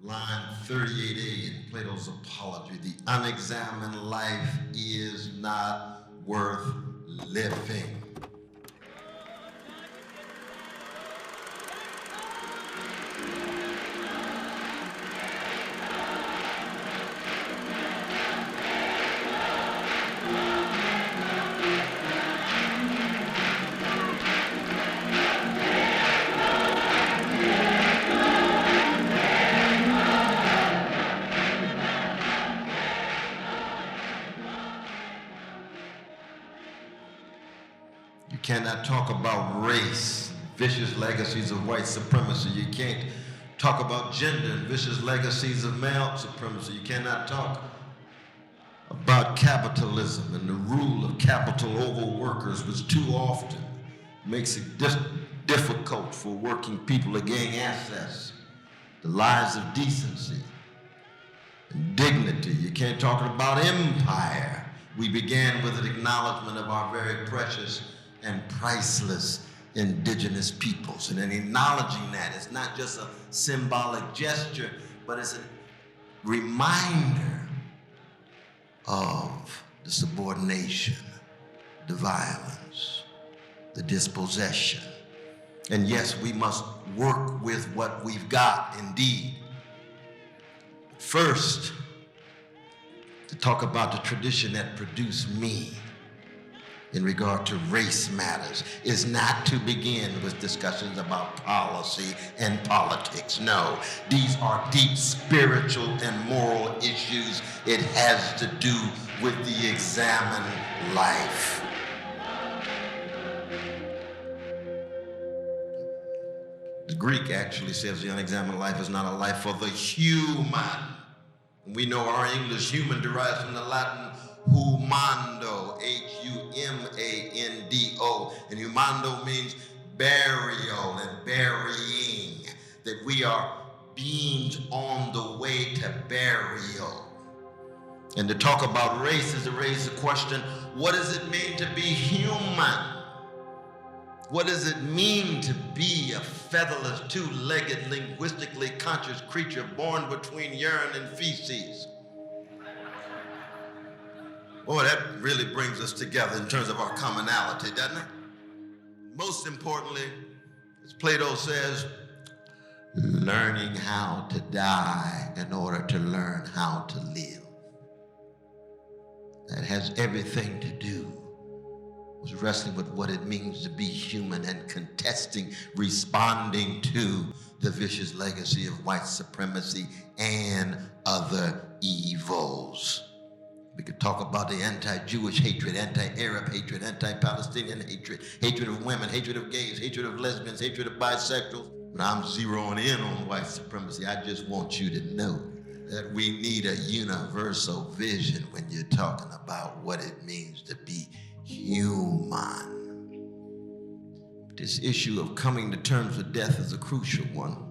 line 38a in Plato's Apology, the unexamined life is not worth living. You cannot talk about race, vicious legacies of white supremacy. You can't talk about gender and vicious legacies of male supremacy. You cannot talk about capitalism and the rule of capital over workers, which too often makes it difficult for working people to gain access to lives of decency and dignity. You can't talk about empire. We began with an acknowledgement of our very precious and priceless indigenous peoples. And in acknowledging that, it's not just a symbolic gesture, but it's a reminder of the subordination, the violence, the dispossession. And yes, we must work with what we've got, indeed. First, to talk about the tradition that produced me in regard to race matters is not to begin with discussions about policy and politics. No, these are deep spiritual and moral issues. It has to do with the examined life. The Greek actually says the unexamined life is not a life for the human. We know our English human derives from the Latin humando, H-U-M-A-N-D-O, and humando means burial and burying, that we are beings on the way to burial. And to talk about race is to raise the question, what does it mean to be human? What does it mean to be a featherless, two-legged, linguistically conscious creature born between urine and feces? Boy, that really brings us together in terms of our commonality, doesn't it? Most importantly, as Plato says, learning how to die in order to learn how to live. That has everything to do with wrestling with what it means to be human and contesting, responding to the vicious legacy of white supremacy and other evils. We could talk about the anti-Jewish hatred, anti-Arab hatred, anti-Palestinian hatred, hatred of women, hatred of gays, hatred of lesbians, hatred of bisexuals. But I'm zeroing in on white supremacy. I just want you to know that we need a universal vision when you're talking about what it means to be human. This issue of coming to terms with death is a crucial one.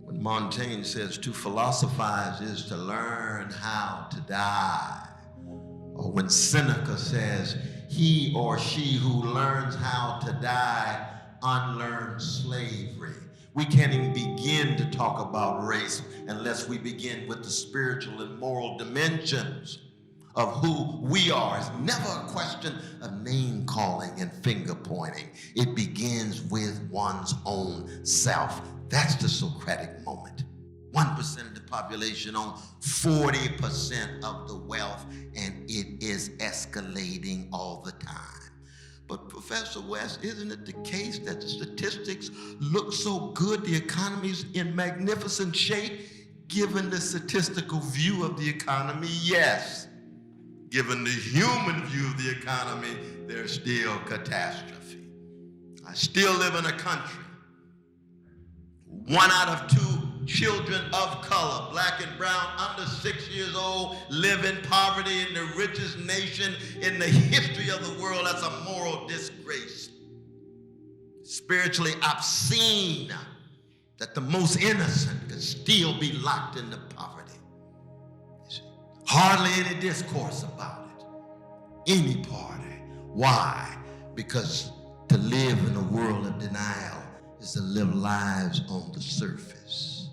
When Montaigne says to philosophize is to learn how to die, or when Seneca says he or she who learns how to die unlearns slavery, we can't even begin to talk about race unless we begin with the spiritual and moral dimensions of who we are. It's never a question of name calling and finger pointing. It begins with one's own self. That's the Socratic moment. 1% of the population own 40% of the wealth, and it is escalating all the time. But Professor West, isn't it the case that the statistics look so good, the economy's in magnificent shape? Given the statistical view of the economy, yes. Given the human view of the economy, there's still catastrophe. I still live in a country. 1 out of 2 children of color, black and brown, under 6 years old, live in poverty in the richest nation in the history of the world. That's a moral disgrace. Spiritually obscene that the most innocent can still be locked into poverty. Hardly any discourse about it. Any party. Why? Because to live in a world of denial is to live lives on the surface.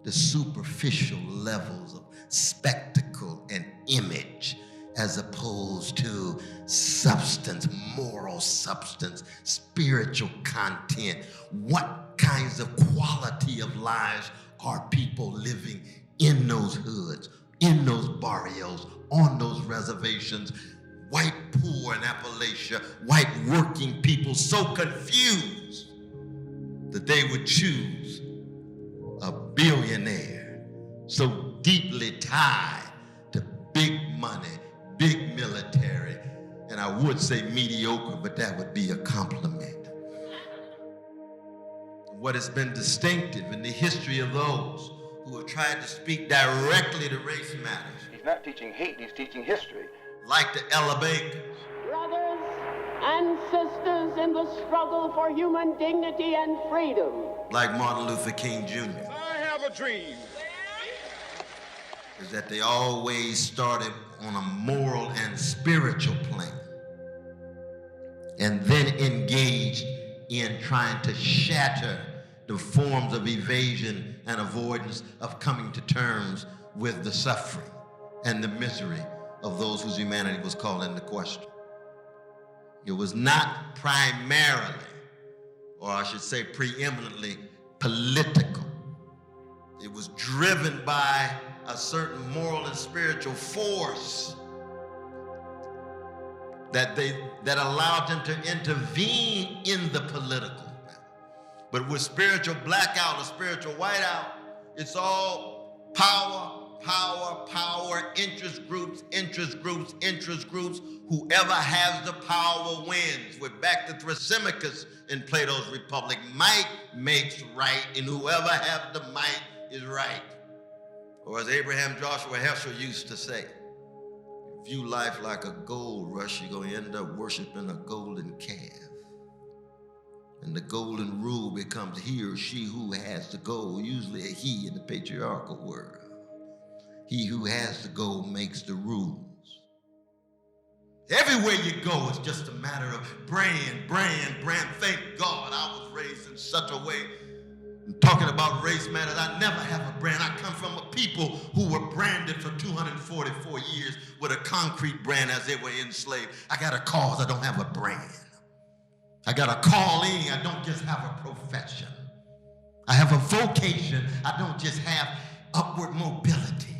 the superficial levels of spectacle and image as opposed to substance, moral substance, spiritual content. What kinds of quality of lives are people living in those hoods, in those barrios, on those reservations? White poor in Appalachia, white working people so confused that they would choose a billionaire so deeply tied to big money, big military, and I would say mediocre, but that would be a compliment. What has been distinctive in the history of those who have tried to speak directly to race matters. He's not teaching hate, he's teaching history. Like the Ella Bakers. Brothers and sisters in the struggle for human dignity and freedom. Like Martin Luther King Jr. I have a dream. Is that they always started on a moral and spiritual plane and then engaged in trying to shatter the forms of evasion and avoidance of coming to terms with the suffering and the misery of those whose humanity was called into question. It was not primarily, or I should say preeminently, political. It was driven by a certain moral and spiritual force that allowed them to intervene in the political. But with spiritual blackout or spiritual whiteout, it's all power, power, power, interest groups. Whoever has the power wins. We're back to Thrasymachus in Plato's Republic. Might makes right, and whoever has the might is right. Or as Abraham Joshua Heschel used to say, view life like a gold rush, you're going to end up worshiping a golden calf. And the golden rule becomes he or she who has the gold, usually a he in the patriarchal world. He who has the gold makes the rules. Everywhere you go, it's just a matter of brand. Thank God I was raised in such a way. I'm talking about race matters. I never have a brand. I come from a people who were branded for 244 years with a concrete brand as they were enslaved. I got a cause, I don't have a brand. I got a calling, I don't just have a profession. I have a vocation, I don't just have upward mobility.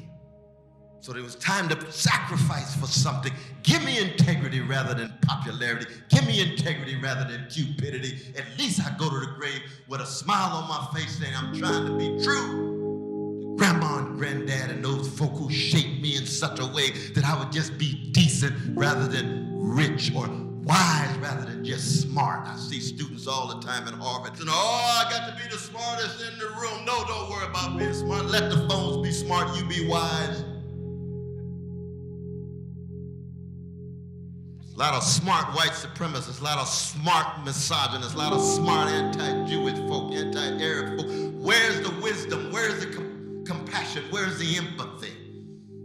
So there was time to sacrifice for something. Give me integrity rather than popularity. Give me integrity rather than cupidity. At least I go to the grave with a smile on my face saying I'm trying to be true to grandma and granddad and those folk who shaped me in such a way that I would just be decent rather than rich, or wise rather than just smart. I see students all the time at Harvard saying, oh, I got to be the smartest in the room. No, don't worry about being smart. Let the phones be smart, you be wise. A lot of smart white supremacists, a lot of smart misogynists, a lot of smart anti-Jewish folk, anti-Arab folk. Where's the wisdom? Where's the compassion? Where's the empathy?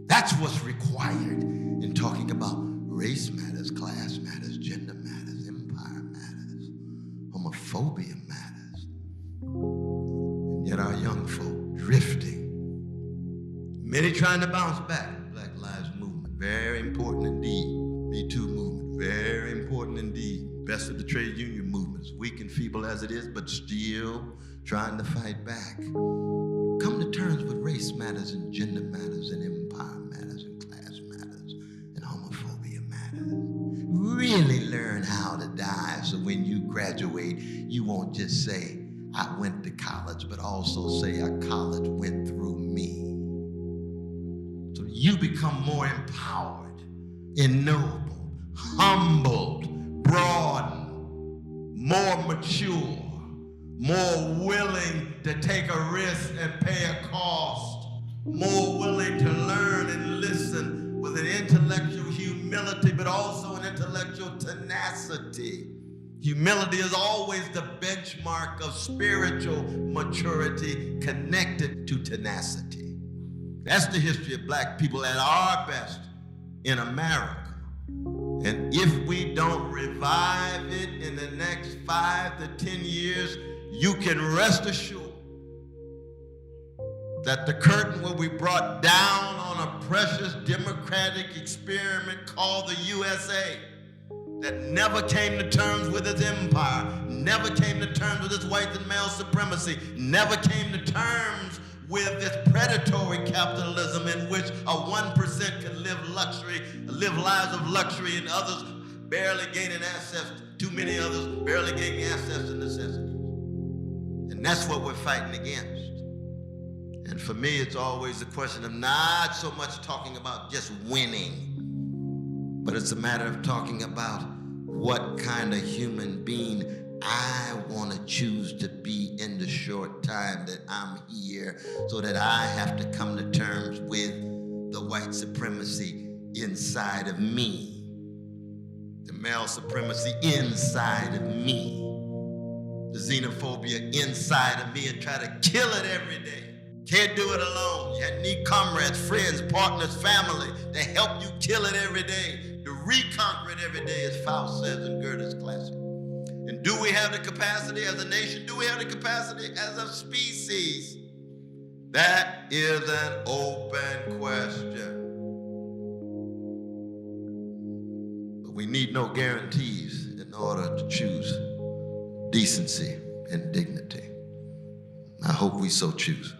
That's what's required in talking about race matters, class matters, gender matters, empire matters, homophobia matters. And yet our young folk drifting. Many trying to bounce back. Black Lives Movement, very important indeed. Me Too movement, very important indeed. Best of the trade union movements, weak and feeble as it is, but still trying to fight back. Come to terms with race matters and gender matters and empire matters and class matters and homophobia matters. Really learn how to die so when you graduate, you won't just say, I went to college, but also say a college went through me. So you become more empowered, ennobled, humbled, broadened, more mature, more willing to take a risk and pay a cost, more willing to learn and listen with an intellectual humility, but also an intellectual tenacity. Humility is always the benchmark of spiritual maturity connected to tenacity. That's the history of black people at our best in America. And if we don't revive it in the next 5 to 10 years, you can rest assured that the curtain will be brought down on a precious democratic experiment called the USA that never came to terms with its empire, never came to terms with its white and male supremacy, never came to terms with its predatory capitalism in which a 1% can live lives of luxury and others barely gaining access, too many others barely gaining access to necessities. And that's what we're fighting against. And for me, it's always a question of not so much talking about just winning, but it's a matter of talking about what kind of human being I want to choose to be in the short time that I'm here, so that I have to come to terms with the white supremacy inside of me, the male supremacy inside of me, the xenophobia inside of me, and try to kill it every day. Can't do it alone. You need comrades, friends, partners, family to help you kill it every day, to reconquer it every day, as Faust says in Goethe's classic. And do we have the capacity as a nation? Do we have the capacity as a species? That is an open question. But we need no guarantees in order to choose decency and dignity. I hope we so choose.